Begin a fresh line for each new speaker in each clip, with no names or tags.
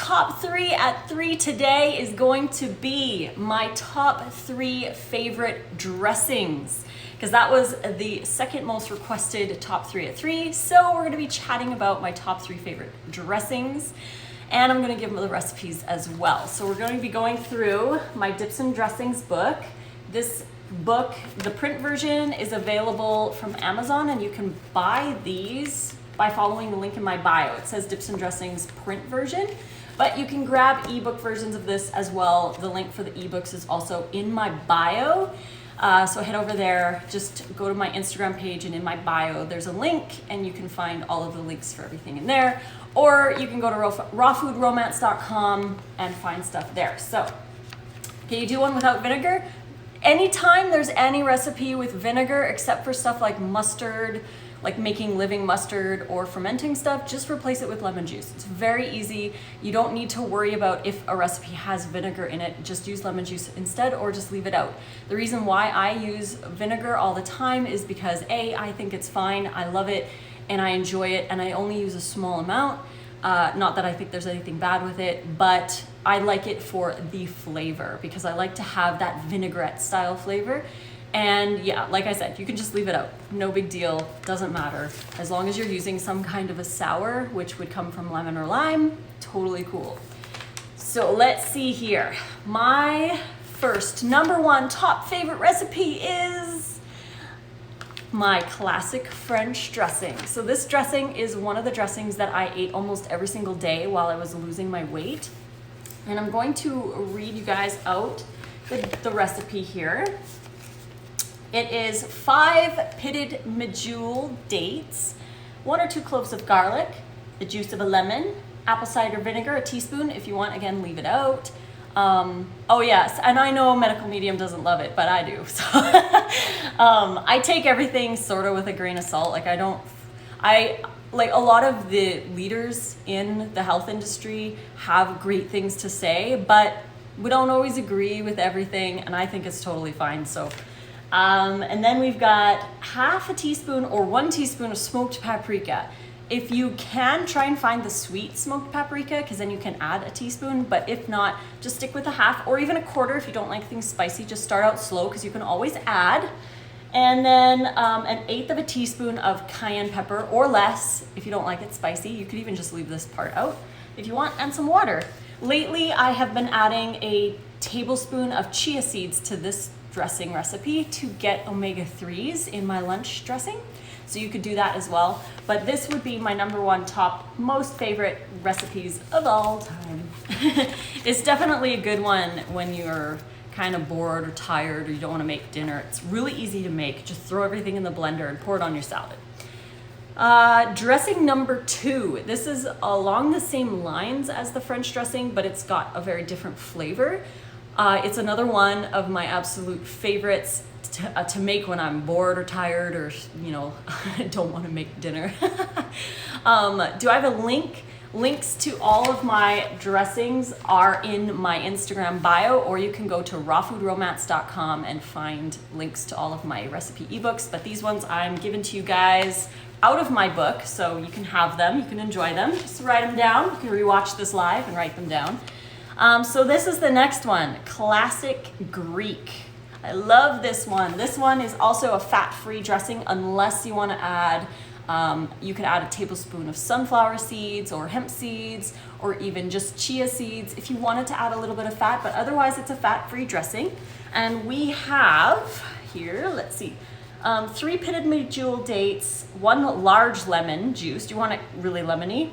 top 3 at 3 today is going to be my top 3 favorite dressings, because that was the second most requested top 3 at 3. So we're going to be chatting about my top 3 favorite dressings, and I'm going to give them the recipes as well. So we're going to be going through my Dips and Dressings book. This book, the print version, is available from Amazon, and you can buy these by following the link in my bio. It says Dips and Dressings print version, but you can grab ebook versions of this as well. The link for the ebooks is also in my bio. So head over there, just go to my Instagram page, and in my bio there's a link, and you can find all of the links for everything in there. Or you can go to rawfoodromance.com and find stuff there. So can you do one without vinegar? Anytime there's any recipe with vinegar, except for stuff like mustard, like making living mustard or fermenting stuff, just replace it with lemon juice. It's very easy. You don't need to worry about if a recipe has vinegar in it. Just use lemon juice instead, or just leave it out. The reason why I use vinegar all the time is because A, I think it's fine, I love it, and I enjoy it, and I only use a small amount. Not that I think there's anything bad with it, but I like it for the flavor, because I like to have that vinaigrette style flavor. And yeah, like I said, you can just leave it out. No big deal, doesn't matter. As long as you're using some kind of a sour, which would come from lemon or lime, totally cool. So let's see here. My first, number 1 top favorite recipe is my classic French dressing. So this dressing is one of the dressings that I ate almost every single day while I was losing my weight. And I'm going to read you guys out the recipe here. It is 5 pitted medjool dates, 1 or 2 cloves of garlic, the juice of a lemon, apple cider vinegar, a teaspoon. If you want, again, leave it out. Oh yes, and I know medical medium doesn't love it, but I do. So I take everything sort of with a grain of salt. Like like a lot of the leaders in the health industry have great things to say, but we don't always agree with everything, and I think it's totally fine. So. And then we've got half a teaspoon or 1 teaspoon of smoked paprika. If you can, try and find the sweet smoked paprika, because then you can add a teaspoon. But if not, just stick with a half or even a quarter if you don't like things spicy. Just start out slow, because you can always add. And then 1/8 of a teaspoon of cayenne pepper, or less if you don't like it spicy. You could even just leave this part out if you want, and some water. Lately, I have been adding a tablespoon of chia seeds to this dressing recipe to get omega-3s in my lunch dressing. So you could do that as well. But this would be my number 1 top most favorite recipes of all time. It's definitely a good one when you're kind of bored or tired, or you don't want to make dinner. It's really easy to make. Just throw everything in the blender and pour it on your salad. Dressing number 2. This is along the same lines as the French dressing, but it's got a very different flavor. It's another one of my absolute favorites to make when I'm bored or tired, or don't want to make dinner. Do I have a link? Links to all of my dressings are in my Instagram bio, or you can go to rawfoodromance.com and find links to all of my recipe ebooks. But these ones I'm giving to you guys out of my book, so you can have them, you can enjoy them. Just write them down. You can rewatch this live and write them down. So this is the next one, classic Greek. I love this one. This one is also a fat-free dressing, unless you want to add, you could add a tablespoon of sunflower seeds or hemp seeds, or even just chia seeds if you wanted to add a little bit of fat, but otherwise it's a fat-free dressing. And we have here, let's see, 3 pitted medjool dates, 1 large lemon juice. Do you want it really lemony?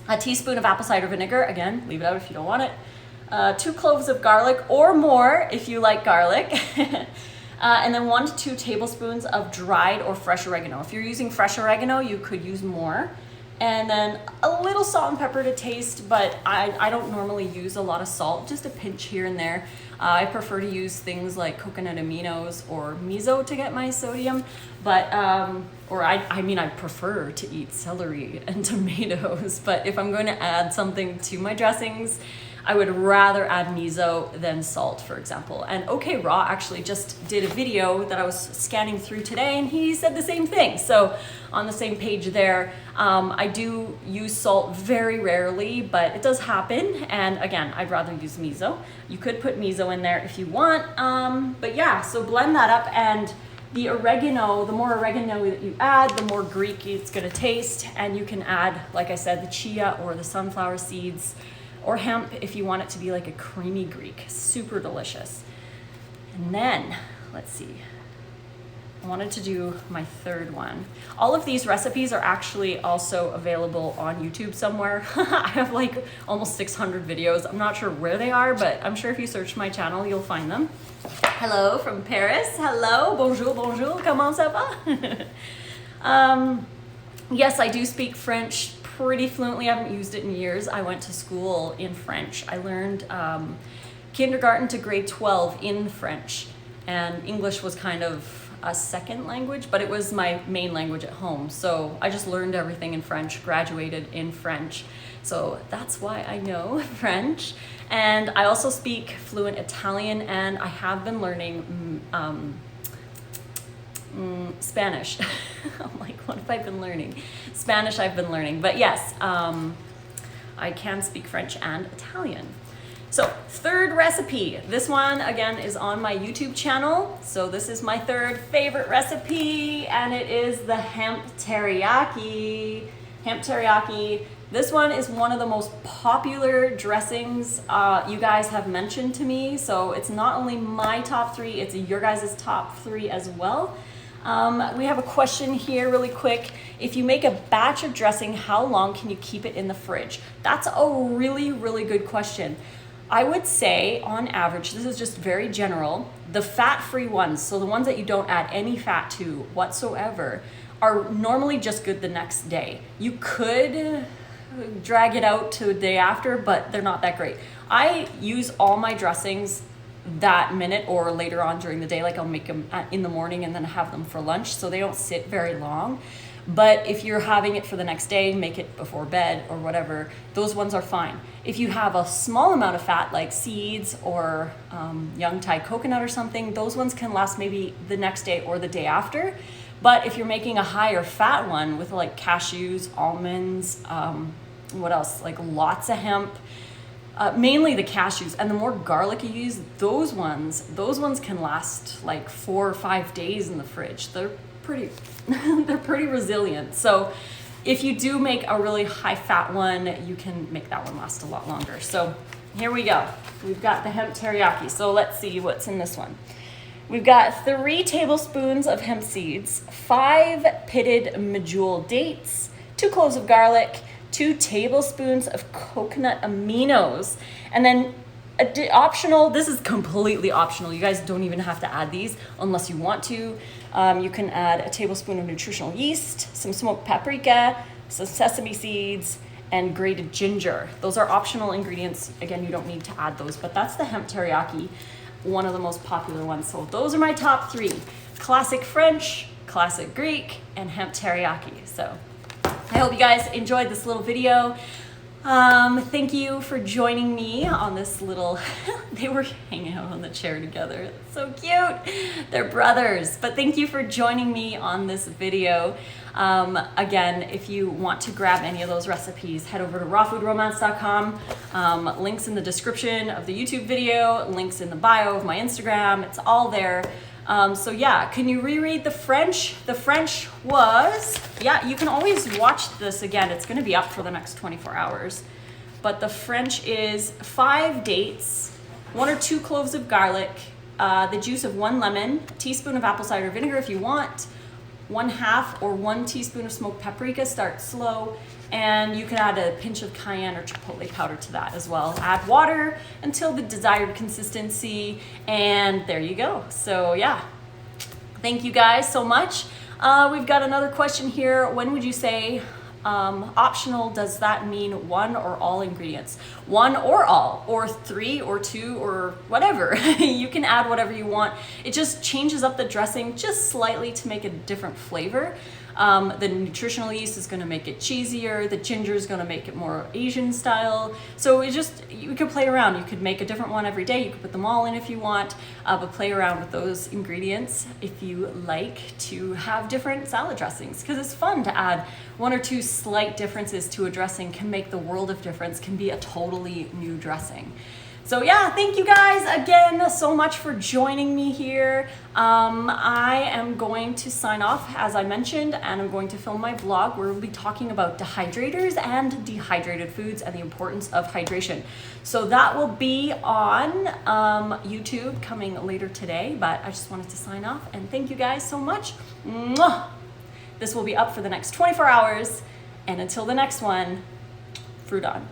A teaspoon of apple cider vinegar. Again, leave it out if you don't want it. 2 cloves of garlic, or more if you like garlic. And then 1 to 2 tablespoons of dried or fresh oregano. If you're using fresh oregano, you could use more. And then a little salt and pepper to taste, but I don't normally use a lot of salt, just a pinch here and there. I prefer to use things like coconut aminos or miso to get my sodium, But, or I mean, I prefer to eat celery and tomatoes, but if I'm going to add something to my dressings, I would rather add miso than salt, for example. And OK Raw actually just did a video that I was scanning through today, and he said the same thing. So on the same page there, I do use salt very rarely, but it does happen. And again, I'd rather use miso. You could put miso in there if you want. But yeah, so blend that up, and the oregano, the more oregano that you add, the more Greek it's gonna taste. And you can add, like I said, the chia or the sunflower seeds, or hemp if you want it to be like a creamy Greek. Super delicious. And then, let's see, I wanted to do my third one. All of these recipes are actually also available on YouTube somewhere. I have like almost 600 videos. I'm not sure where they are, but I'm sure if you search my channel, you'll find them. Hello from Paris. Hello, bonjour, bonjour, comment ça va? Yes, I do speak French pretty fluently. I haven't used it in years. I went to school in French. I learned kindergarten to grade 12 in French, and English was kind of a second language, but it was my main language at home. So I just learned everything in French, graduated in French. So that's why I know French. And I also speak fluent Italian, and I have been learning Spanish. I'm like, what have I been learning? Spanish I've been learning, but yes, I can speak French and Italian. So third recipe, this one again is on my YouTube channel. So this is my third favorite recipe, and it is the hemp teriyaki. Hemp teriyaki. This one is one of the most popular dressings you guys have mentioned to me. So it's not only my top 3, it's your guys' top 3 as well. We have a question here really quick. If you make a batch of dressing, how long can you keep it in the fridge? That's a really, really good question. I would say on average, this is just very general, the fat-free ones, so the ones that you don't add any fat to whatsoever, are normally just good the next day. You could drag it out to the day after, but they're not that great. I use all my dressings that minute or later on during the day. Like I'll make them in the morning and then have them for lunch, so they don't sit very long. But if you're having it for the next day, make it before bed or whatever, those ones are fine. If you have a small amount of fat like seeds or young Thai coconut or something, those ones can last maybe the next day or the day after. But if you're making a higher fat one with like cashews, almonds, what else, like lots of hemp, mainly the cashews, and the more garlic you use, those ones can last like 4 or 5 days in the fridge. They're pretty resilient. So if you do make a really high fat one, you can make that one last a lot longer. So here we go. We've got the hemp teriyaki. So let's see what's in this one. We've got 3 tablespoons of hemp seeds, 5 pitted medjool dates, 2 cloves of garlic, 2 tablespoons of coconut aminos, and then optional, this is completely optional. You guys don't even have to add these unless you want to. You can add a tablespoon of nutritional yeast, some smoked paprika, some sesame seeds, and grated ginger. Those are optional ingredients. Again, you don't need to add those, but that's the hemp teriyaki, one of the most popular ones. So those are my top 3. Classic French, classic Greek, and hemp teriyaki. So I hope you guys enjoyed this little video. Thank you for joining me on this little, they were hanging out on the chair together. It's so cute. They're brothers. But thank you for joining me on this video. Again, if you want to grab any of those recipes, head over to rawfoodromance.com. Links in the description of the YouTube video, links in the bio of my Instagram. It's all there. So yeah, can you reread the French? The French was, yeah, you can always watch this again. It's going to be up for the next 24 hours. But the French is 5 dates, 1 or 2 cloves of garlic, the juice of 1 lemon, a teaspoon of apple cider vinegar if you want, 1/2 or 1 teaspoon of smoked paprika. Start slow. And you can add a pinch of cayenne or chipotle powder to that as well. Add water until the desired consistency, and there you go. So yeah, thank you guys so much. We've got another question here. When would you say Optional, does that mean one or all ingredients? One or all, or three or two or whatever. You can add whatever you want. It just changes up the dressing just slightly to make a different flavor. The nutritional yeast is going to make it cheesier. The ginger is going to make it more Asian style. So you could play around. You could make a different one every day. You could put them all in if you want, but play around with those ingredients if you like to have different salad dressings, because it's fun to add one or two slight differences to a dressing. Can make the world of difference, can be a totally new dressing. So yeah, thank you guys again so much for joining me here. I am going to sign off, as I mentioned, and I'm going to film my vlog where we'll be talking about dehydrators and dehydrated foods and the importance of hydration. So that will be on YouTube coming later today, but I just wanted to sign off and thank you guys so much. Mwah! This will be up for the next 24 hours, and until the next one, fruit on.